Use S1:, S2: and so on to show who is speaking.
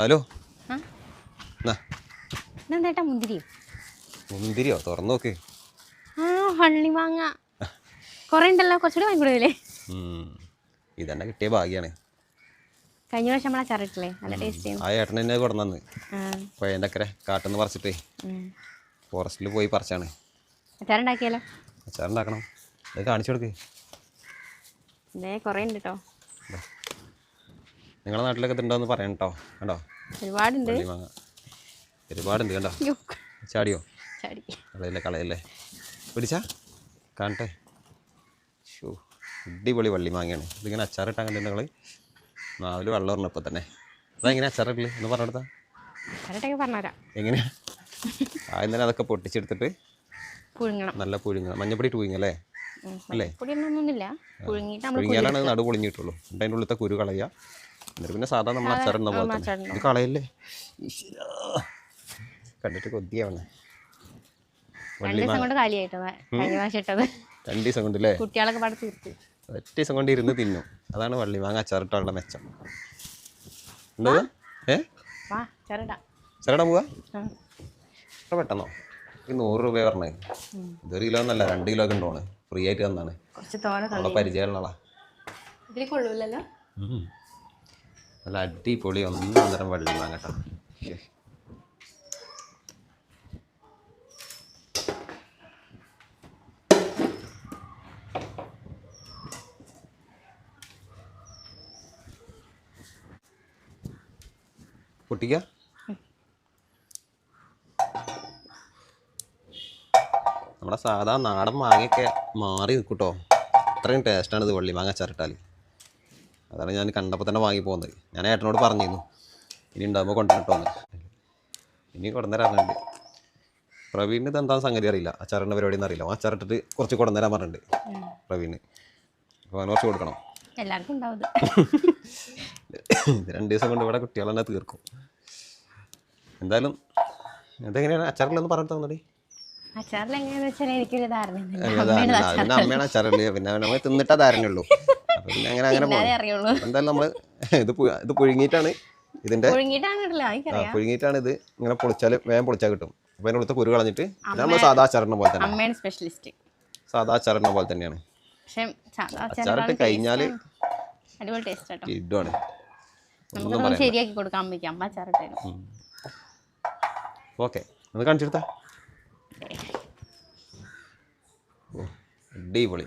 S1: Hello
S2: ഇതെന്താ മുന്തിരിയോ?
S1: മുന്തിരിയോ? തുറന്നു നോക്ക്.
S2: ആ ഹള്ളി മാങ്ങ കുറേ ഉണ്ടല്ലോ, കുറച്ചുകൂടി വാങ്ങിക്കൂടല്ലേ?
S1: ഇതന്നെ കിട്ടിയ ഭാഗ്യാണ്.
S2: കഴിഞ്ഞ പ്രാവശ്യം നമ്മളെ അച്ചാറിട്ടില്ലേ, നല്ല ടേസ്റ്റ്.
S1: ആ ഏട്ടൻ തന്നെ കൊടുന്നു പുഴേൻ്റെ അക്കരെ കാട്ടിൽ നിന്ന് പറിച്ചിട്ടേ ഫോറസ്റ്റിൽ പോയി പറിച്ചാണ്.
S2: അച്ചാറുണ്ടാക്കിയാലോ?
S1: അച്ചാറുണ്ടാക്കണം. അത് കാണിച്ചു കൊടുക്ക്.
S2: ഇതേ കുറേ ഉണ്ട് കേട്ടോ.
S1: നിങ്ങളുടെ നാട്ടിലൊക്കെ ഇതുണ്ടോയെന്ന് പറയണം കേട്ടോ. കണ്ടോ
S2: ഒരുപാടുണ്ട്,
S1: മാങ്ങ ഒരുപാടുണ്ട്. കണ്ടോ? ചാടിയോ?
S2: ചാടി
S1: കളയല്ലേ കളയല്ലേ, പിടിച്ചാ കാണട്ടെ. ഷൂ അടിപൊളി വള്ളി മാങ്ങയാണ്. ഇതിങ്ങനെ അച്ചാറിട്ടാൻ കണ്ടിട്ട് നിങ്ങൾ നാവില് വെള്ളം പറഞ്ഞ ഇപ്പം തന്നെ. അതെങ്ങനെ അച്ചാറിട്ടില്ലേ എന്ന് പറഞ്ഞെടുത്താ?
S2: അച്ചാറിട്ടൊക്കെ പറഞ്ഞുതരാം.
S1: എങ്ങനെയാ? ആദ്യം തന്നെ അതൊക്കെ പൊട്ടിച്ചെടുത്തിട്ട്
S2: പുഴുങ്ങണം.
S1: നല്ല പുഴുങ്ങണം. മഞ്ഞപ്പൊടി പുഴുങ്ങല്ലേ അല്ലേ? പുഴുങ്ങിയാലാണ് നടു പൊളിഞ്ഞിട്ടുള്ളൂ. എന്നിട്ട് അതിൻ്റെ ഉള്ളിലത്തെ കുരു കളയുക. എന്നിട്ട് പിന്നെ സാധാരണ നമ്മൾ അച്ചാറിടുന്ന പോലെ തന്നെ ഇത് കളയല്ലേ. കണ്ടിട്ട് കൊതിയാവണേ.
S2: 2 ദിവസം കൊണ്ട് കാലിയായിട്ടോ കഴിഞ്ഞ പ്രാവശ്യം ഇട്ടത്.
S1: 2 ദിവസം കൊണ്ടല്ലേ?
S2: കുട്ടികളൊക്കെ പാടെ തീർത്ത്
S1: 1 ദിവസം കൊണ്ട് ഇരുന്ന് തിന്നും. അതാണ് വള്ളി മാങ്ങ അച്ചാറിട്ടുള്ള മെച്ചം. ഉണ്ടോ? ചെറുടാ പോവാ എത്ര പെട്ടെന്നോ? ഈ 100 രൂപ പറഞ്ഞത്. ഇതൊരു കിലോ എന്നല്ല, 2 കിലോ ഒക്കെ ഉണ്ടോണ്. ഫ്രീ ആയിട്ട് തന്നാണ്. അവിടെ പരിചയമുള്ള
S2: കൊള്ളൂല്ലോ.
S1: നല്ല അടിപൊളി 1 വള്ളി മാങ്ങ കേട്ടോ. പൊട്ടിക്ക. നമ്മുടെ സാധാ നാടൻ മാങ്ങയൊക്കെ മാറി നിൽക്കൂട്ടോ. അത്രയും ടേസ്റ്റാണ് ഇത് വള്ളി മാങ്ങ അച്ചാറിട്ടാൽ. അതാണ് ഞാൻ കണ്ടപ്പോൾ തന്നെ വാങ്ങി പോകുന്നത്. ഞാൻ ഏട്ടനോട് പറഞ്ഞിരുന്നു ഇനി ഉണ്ടാകുമ്പോൾ കൊണ്ടുവന്നിട്ടോന്ന്. ഇനി കൊണ്ടുവന്നേരാറുണ്ട്. പ്രവീണിന് ഇത് എന്താ സംഗതി അറിയില്ല, അച്ചാറിൻ്റെ പരിപാടിയൊന്നും അറിയില്ല. അച്ചാറിട്ടിട്ട് കുറച്ച് കൊണ്ടുവന്നേരാൻ പറഞ്ഞിട്ടുണ്ട് പ്രവീണ്. അപ്പോൾ അവന് കുറച്ച് കൊടുക്കണം.
S2: എല്ലാവർക്കും ഉണ്ടാവും.
S1: 2 ദിവസം കൊണ്ട് ഇവിടെ കുട്ടികൾ തന്നെ തീർക്കും. എന്തായാലും ഇതെങ്ങനെയാണ് അച്ചാറിലൊന്ന് പറഞ്ഞു തന്നോടി.
S2: അച്ചാറിൽ എങ്ങനെയാന്ന് വെച്ചാൽ എനിക്കൊരു ധാരണ.
S1: പിന്നെ അമ്മയാണ് അച്ചാറില്, പിന്നെ നമ്മൾ തിന്നിട്ടാ ധാരണയുള്ളൂ. അപ്പൊ പിന്നെ അങ്ങനെ
S2: അറിയുള്ളൂ.
S1: എന്തായാലും നമ്മള് ഇത് പുഴുങ്ങിയിട്ടാണ് പുഴുങ്ങിയിട്ടാണ് ഇത് ഇങ്ങനെ പൊളിച്ചാൽ വേഗം പൊളിച്ചാൽ കിട്ടും. അപ്പൊ അതിൻ്റെ ഉള്ളത്തെ കുരു കളഞ്ഞിട്ട് നമ്മൾ സാധാ അച്ചാറിന്റെ പോലെ തന്നെ,
S2: സ്പെഷ്യലിസ്റ്റ്
S1: സാധാ അച്ചാറിന്റെ പോലെ തന്നെയാണ്. അച്ചാറിട്ട് കഴിഞ്ഞാല്
S2: അടിപൊളി ടേസ്റ്റ്
S1: ഇതാണ്.
S2: ശരിയാക്കി കൊടുക്കാൻ അമ്മ അച്ചാറിട്ട്.
S1: ഓക്കെ, ഒന്ന് കാണിച്ചെടുത്താ. അടിപൊളി.